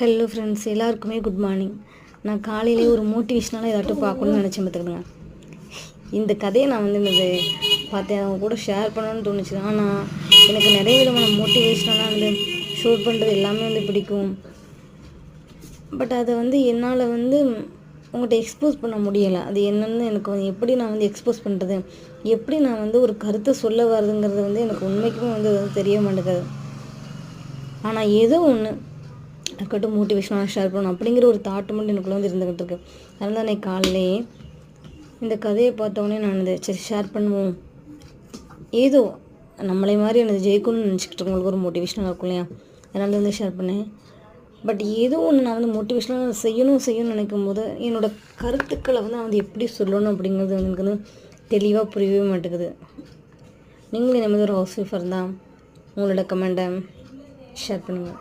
Hello friends, எல்லாருக்குமே good morning. நான் காலையிலே ஒரு மோட்டிவேஷ்னலாக ஏதாட்டும் பார்க்கணுன்னு நினச்சேன் பார்த்துக்கிடுங்க. இந்த கதையை நான் இந்த பார்த்தேன், அவங்க கூட ஷேர் பண்ணணும்னு தோணுச்சு. ஆனால் எனக்கு நிறைய விதமான மோட்டிவேஷ்னலாக ஷூட் பண்ணுறது எல்லாமே பிடிக்கும். பட் அதை என்னால் உங்கள்கிட்ட எக்ஸ்போஸ் பண்ண முடியலை. அது என்னென்னு எனக்கு எப்படி நான் எக்ஸ்போஸ் பண்ணுறது, எப்படி நான் ஒரு கருத்தை சொல்ல வருதுங்கிறது எனக்கு உண்மைக்குமே அது தெரிய மாட்டேங்குது. ஆனால் ஏதோ ஒன்று இருக்கட்டும், மோட்டிவேஷனாக ஷேர் பண்ணணும் அப்படிங்கிற ஒரு தாட்டு மட்டும் எனக்குள்ளே இருந்துக்கிட்டு இருக்கு. அதனால தான் நான் காலையிலே இந்த கதையை பார்த்தோன்னே நான் சரி ஷேர் பண்ணுவோம், ஏதோ நம்மளே மாதிரி எனக்கு ஜெயிக்கணும்னு நினச்சிக்கிட்டு இருக்கவங்களுக்கு ஒரு மோட்டிவேஷனாக இருக்கும் இல்லையா, அதனால ஷேர் பண்ணேன். பட் ஏதோ ஒன்று நான் மோட்டிவேஷனாக செய்யணும்னு நினைக்கும் போது என்னோடய கருத்துக்களை நான் எப்படி சொல்லணும் அப்படிங்கிறது எனக்கு தெளிவாக புரியவே மாட்டேங்குது. நீங்களும் இந்த மாதிரி ஒரு ஹவுஸ் ஒய்ஃபாக இருந்தால் உங்களோட கமெண்ட்டை ஷேர் பண்ணுங்கள்.